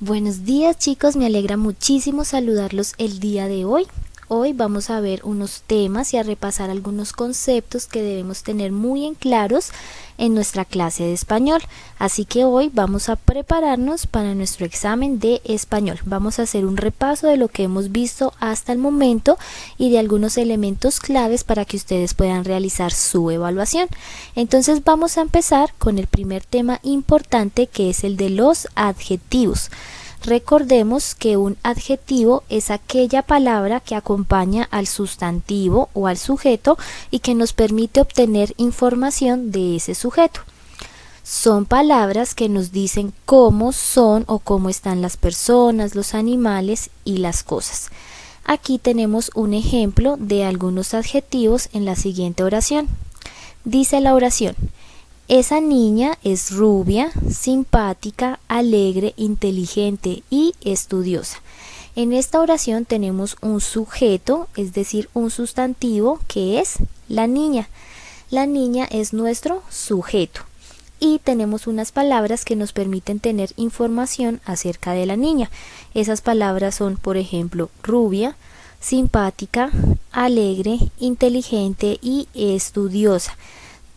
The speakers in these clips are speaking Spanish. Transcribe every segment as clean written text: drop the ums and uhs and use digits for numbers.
Buenos días chicos, me alegra muchísimo saludarlos el día de hoy. Hoy vamos a ver unos temas y a repasar algunos conceptos que debemos tener muy en claros en nuestra clase de español. Así que hoy vamos a prepararnos para nuestro examen de español. Vamos a hacer un repaso de lo que hemos visto hasta el momento y de algunos elementos claves para que ustedes puedan realizar su evaluación. Entonces vamos a empezar con el primer tema importante, que es el de los adjetivos. Recordemos que un adjetivo es aquella palabra que acompaña al sustantivo o al sujeto y que nos permite obtener información de ese sujeto. Son palabras que nos dicen cómo son o cómo están las personas, los animales y las cosas. Aquí tenemos un ejemplo de algunos adjetivos en la siguiente oración. Dice la oración: esa niña es rubia, simpática, alegre, inteligente y estudiosa. En esta oración tenemos un sujeto, es decir, un sustantivo, que es la niña. La niña es nuestro sujeto. Y tenemos unas palabras que nos permiten tener información acerca de la niña. Esas palabras son, por ejemplo, rubia, simpática, alegre, inteligente y estudiosa.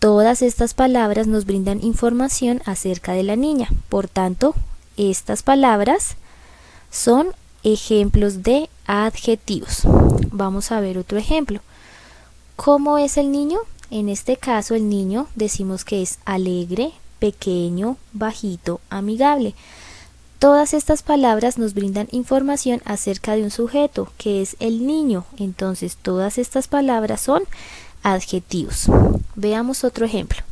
Todas estas palabras nos brindan información acerca de la niña. Por tanto, estas palabras son ejemplos de adjetivos. Vamos a ver otro ejemplo. ¿Cómo es el niño? En este caso, el niño decimos que es alegre, pequeño, bajito, amigable. Todas estas palabras nos brindan información acerca de un sujeto, que es el niño. Entonces, todas estas palabras son adjetivos. Veamos otro ejemplo.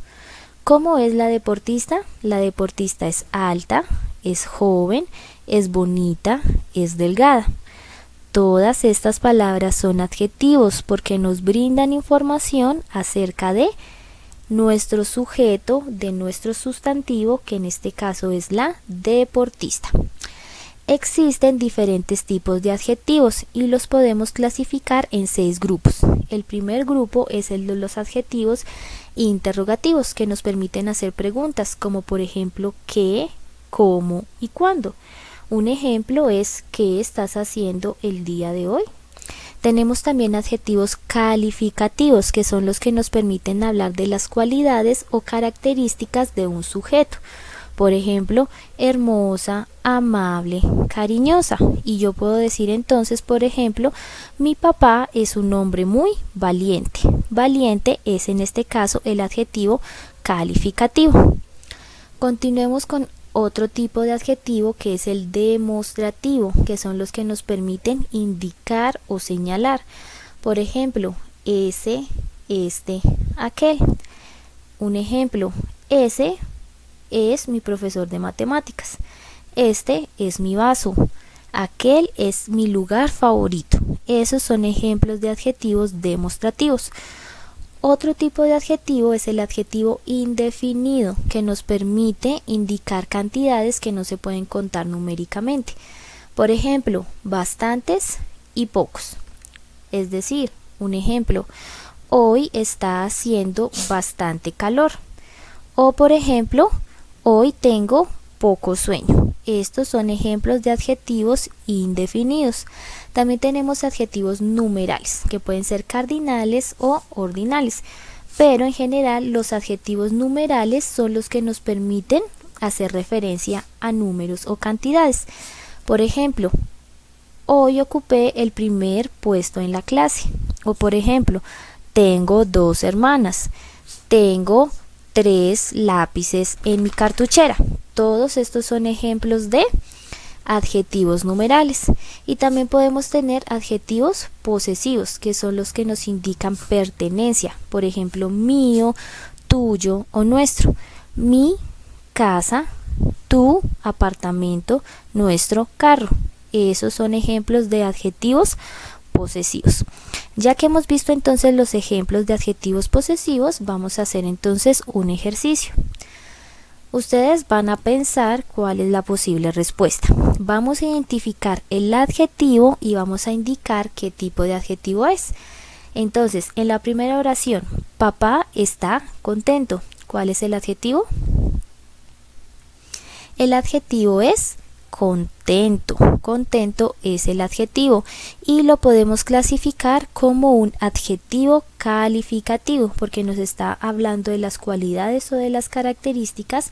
¿Cómo es la deportista? La deportista es alta, es joven, es bonita, es delgada. Todas estas palabras son adjetivos porque nos brindan información acerca de nuestro sujeto, de nuestro sustantivo, que en este caso es la deportista. Existen diferentes tipos de adjetivos y los podemos clasificar en 6 grupos. El primer grupo es el de los adjetivos interrogativos, que nos permiten hacer preguntas como por ejemplo ¿qué?, ¿cómo? y ¿cuándo? Un ejemplo es ¿qué estás haciendo el día de hoy? Tenemos también adjetivos calificativos, que son los que nos permiten hablar de las cualidades o características de un sujeto. Por ejemplo, hermosa, amable, cariñosa. Y yo puedo decir entonces, por ejemplo, mi papá es un hombre muy valiente. Valiente es en este caso el adjetivo calificativo. Continuemos con otro tipo de adjetivo, que es el demostrativo, que son los que nos permiten indicar o señalar. Por ejemplo, ese, este, aquel. Un ejemplo, ese es mi profesor de matemáticas. Este es mi vaso. Aquel es mi lugar favorito. Esos son ejemplos de adjetivos demostrativos. Otro tipo de adjetivo es el adjetivo indefinido, que nos permite indicar cantidades que no se pueden contar numéricamente. Por ejemplo, bastantes y pocos. Es decir, un ejemplo, hoy está haciendo bastante calor. O por ejemplo, hoy tengo poco sueño. Estos son ejemplos de adjetivos indefinidos. También tenemos adjetivos numerales, que pueden ser cardinales o ordinales, pero en general los adjetivos numerales son los que nos permiten hacer referencia a números o cantidades. Por ejemplo, hoy ocupé el primer puesto en la clase. O por ejemplo, tengo 2 hermanas. Tengo 3 lápices en mi cartuchera. Todos estos son ejemplos de adjetivos numerales. Y también podemos tener adjetivos posesivos, que son los que nos indican pertenencia. Por ejemplo, mío, tuyo o nuestro. Mi casa, tu apartamento, nuestro carro. Esos son ejemplos de adjetivos posesivos. Ya que hemos visto entonces los ejemplos de adjetivos posesivos, vamos a hacer entonces un ejercicio. Ustedes van a pensar cuál es la posible respuesta. Vamos a identificar el adjetivo y vamos a indicar qué tipo de adjetivo es. Entonces, en la primera oración, papá está contento. ¿Cuál es el adjetivo? El adjetivo es contento. Contento es el adjetivo y lo podemos clasificar como un adjetivo calificativo porque nos está hablando de las cualidades o de las características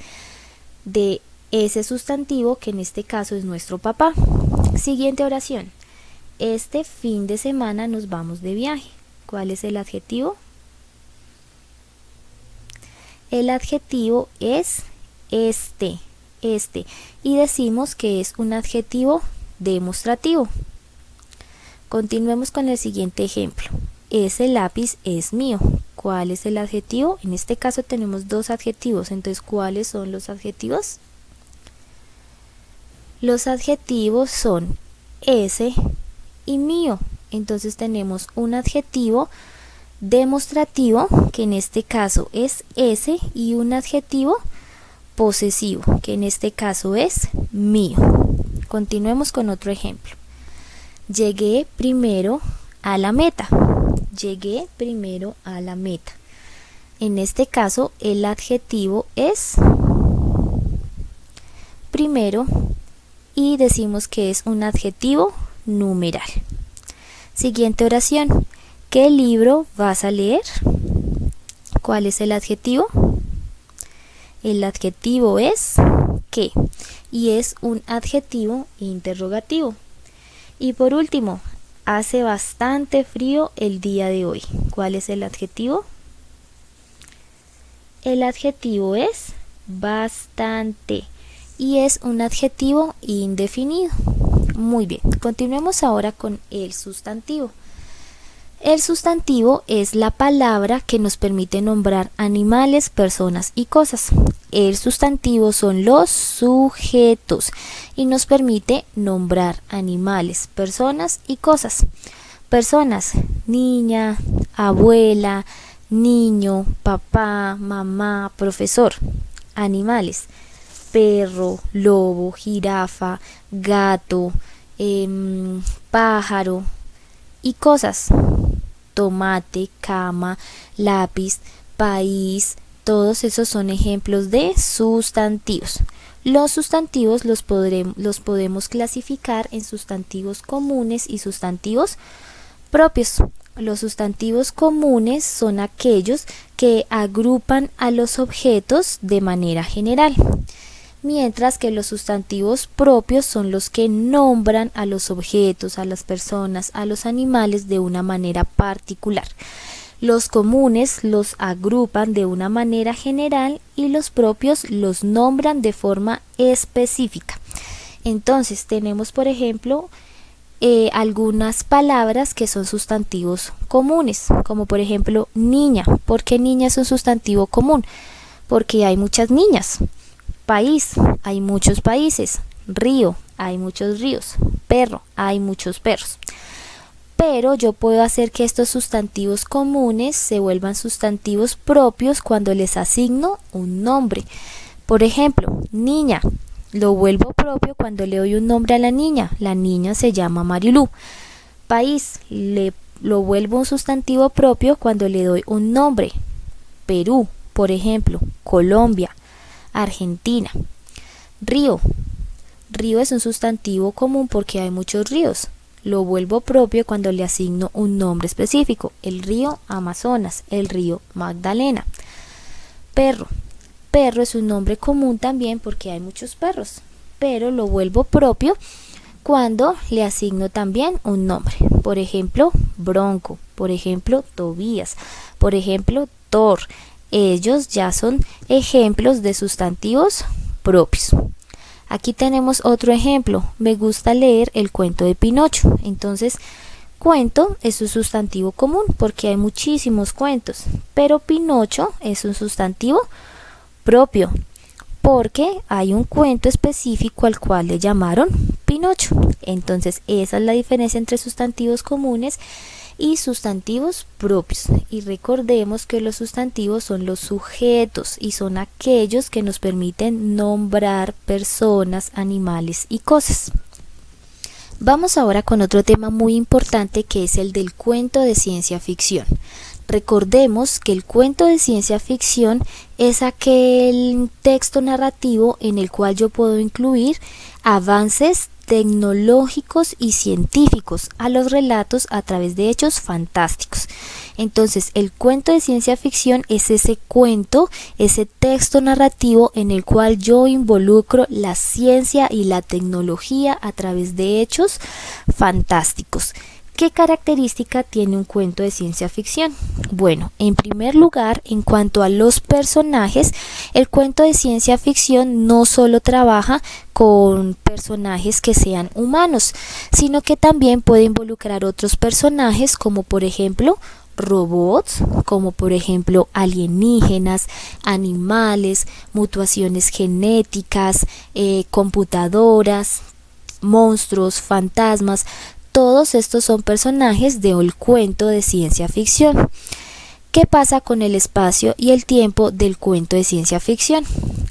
de ese sustantivo que en este caso es nuestro papá. Siguiente oración. Este fin de semana nos vamos de viaje. ¿Cuál es el adjetivo? El adjetivo es este. Y decimos que es un adjetivo demostrativo. Continuemos con el siguiente ejemplo. Ese lápiz es mío. ¿Cuál es el adjetivo? En este caso tenemos dos adjetivos. Entonces, ¿cuáles son los adjetivos? Los adjetivos son ese y mío. Entonces tenemos un adjetivo demostrativo, que en este caso es ese, y un adjetivo posesivo, que en este caso es mío. Continuemos con otro ejemplo. Llegué primero a la meta. Llegué primero a la meta. En este caso el adjetivo es primero y decimos que es un adjetivo numeral. Siguiente oración. ¿Qué libro vas a leer? ¿Cuál es el adjetivo? El adjetivo es ¿qué? Y es un adjetivo interrogativo. Y por último, hace bastante frío el día de hoy. ¿Cuál es el adjetivo? El adjetivo es bastante y es un adjetivo indefinido. Muy bien, continuemos ahora con el sustantivo. El sustantivo es la palabra que nos permite nombrar animales, personas y cosas. El sustantivo son los sujetos y nos permite nombrar animales, personas y cosas. Personas, niña, abuela, niño, papá, mamá, profesor. Animales, perro, lobo, jirafa, gato, pájaro y cosas. Tomate, cama, lápiz, país, todos esos son ejemplos de sustantivos. Los sustantivos los podemos clasificar en sustantivos comunes y sustantivos propios. Los sustantivos comunes son aquellos que agrupan a los objetos de manera general, mientras que los sustantivos propios son los que nombran a los objetos, a las personas, a los animales de una manera particular. Los comunes los agrupan de una manera general y los propios los nombran de forma específica. Entonces tenemos, por ejemplo, algunas palabras que son sustantivos comunes, como por ejemplo niña. ¿Por qué niña es un sustantivo común? Porque hay muchas niñas. País, hay muchos países. Río, hay muchos ríos. Perro, hay muchos perros. Pero yo puedo hacer que estos sustantivos comunes se vuelvan sustantivos propios cuando les asigno un nombre. Por ejemplo, niña, lo vuelvo propio cuando le doy un nombre a la niña. La niña se llama Marilú. País, lo vuelvo un sustantivo propio cuando le doy un nombre. Perú, por ejemplo, Colombia, Argentina. Río. Río es un sustantivo común porque hay muchos ríos. Lo vuelvo propio cuando le asigno un nombre específico. El río Amazonas, el río Magdalena. Perro. Perro es un nombre común también porque hay muchos perros, pero lo vuelvo propio cuando le asigno también un nombre. Por ejemplo, Bronco. Por ejemplo, Tobías. Por ejemplo, Thor. Ellos ya son ejemplos de sustantivos propios. Aquí tenemos otro ejemplo. Me gusta leer el cuento de Pinocho. Entonces, cuento es un sustantivo común porque hay muchísimos cuentos, pero Pinocho es un sustantivo propio porque hay un cuento específico al cual le llamaron Pinocho. Entonces, esa es la diferencia entre sustantivos comunes y sustantivos propios. Y recordemos que los sustantivos son los sujetos y son aquellos que nos permiten nombrar personas, animales y cosas. Vamos ahora con otro tema muy importante que es el del cuento de ciencia ficción, Recordemos que el cuento de ciencia ficción es aquel texto narrativo en el cual yo puedo incluir avances tecnológicos y científicos a los relatos a través de hechos fantásticos. Entonces, el cuento de ciencia ficción es ese cuento, ese texto narrativo en el cual yo involucro la ciencia y la tecnología a través de hechos fantásticos. ¿Qué característica tiene un cuento de ciencia ficción? Bueno, en primer lugar, en cuanto a los personajes, el cuento de ciencia ficción no solo trabaja con personajes que sean humanos, sino que también puede involucrar otros personajes como por ejemplo robots, como por ejemplo alienígenas, animales, mutaciones genéticas, computadoras, monstruos, fantasmas. Todos estos son personajes del cuento de ciencia ficción. ¿Qué pasa con el espacio y el tiempo del cuento de ciencia ficción?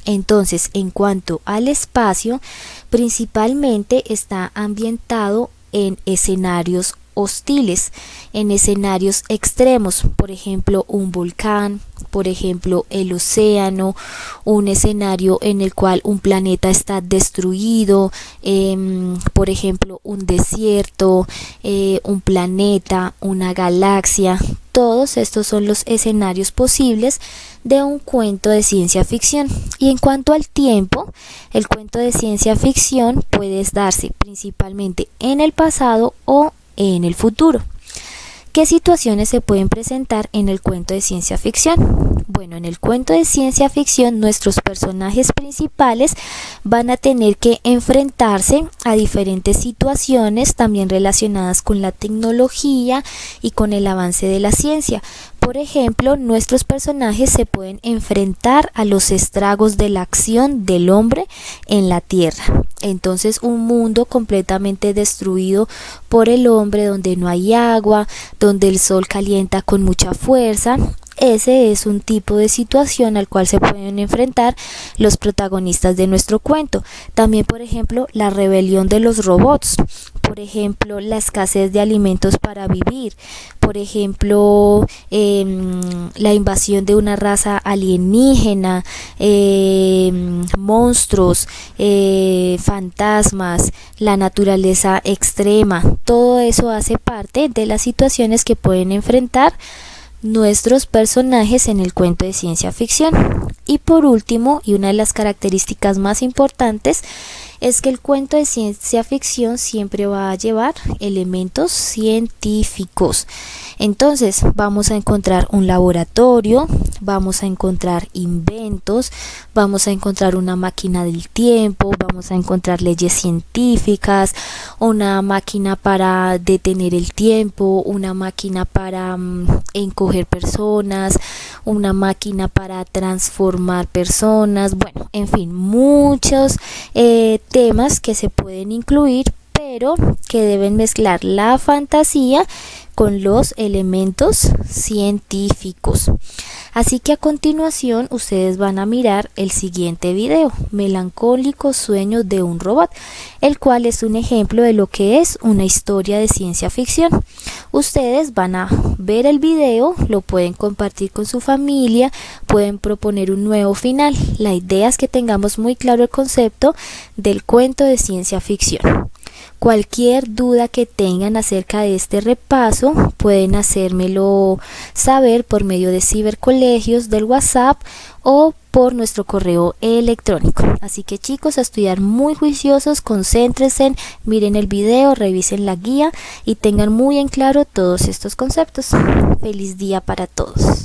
Entonces, en cuanto al espacio, principalmente está ambientado en escenarios hostiles, en escenarios extremos, por ejemplo un volcán, por ejemplo el océano, un escenario en el cual un planeta está destruido, por ejemplo un desierto, un planeta, una galaxia. Todos estos son los escenarios posibles de un cuento de ciencia ficción. Y en cuanto al tiempo, el cuento de ciencia ficción puede darse principalmente en el pasado o en el futuro. ¿Qué situaciones se pueden presentar en el cuento de ciencia ficción? Bueno, en el cuento de ciencia ficción nuestros personajes principales van a tener que enfrentarse a diferentes situaciones también relacionadas con la tecnología y con el avance de la ciencia. Por ejemplo, nuestros personajes se pueden enfrentar a los estragos de la acción del hombre en la Tierra. Entonces, un mundo completamente destruido por el hombre, donde no hay agua, donde el sol calienta con mucha fuerza. Ese es un tipo de situación al cual se pueden enfrentar los protagonistas de nuestro cuento. También, por ejemplo, la rebelión de los robots. Por ejemplo, la escasez de alimentos para vivir. Por ejemplo, la invasión de una raza alienígena, monstruos, fantasmas, la naturaleza extrema. Todo eso hace parte de las situaciones que pueden enfrentar nuestros personajes en el cuento de ciencia ficción. Y por último, y una de las características más importantes, es que el cuento de ciencia ficción siempre va a llevar elementos científicos. Entonces vamos a encontrar un laboratorio, vamos a encontrar inventos, vamos a encontrar una máquina del tiempo, vamos a encontrar leyes científicas, una máquina para detener el tiempo, una máquina para encoger personas, una máquina para transformar personas, bueno, en fin, muchos temas que se pueden incluir, pero que deben mezclar la fantasía con los elementos científicos. Así que a continuación ustedes van a mirar el siguiente video, Melancólico sueño de un robot, el cual es un ejemplo de lo que es una historia de ciencia ficción. Ustedes van a ver el video, lo pueden compartir con su familia, pueden proponer un nuevo final. La idea es que tengamos muy claro el concepto del cuento de ciencia ficción. Cualquier duda que tengan acerca de este repaso pueden hacérmelo saber por medio de cibercolegios, del WhatsApp o por nuestro correo electrónico. Así que chicos, a estudiar muy juiciosos, concéntrense, miren el video, revisen la guía y tengan muy en claro todos estos conceptos. Feliz día para todos.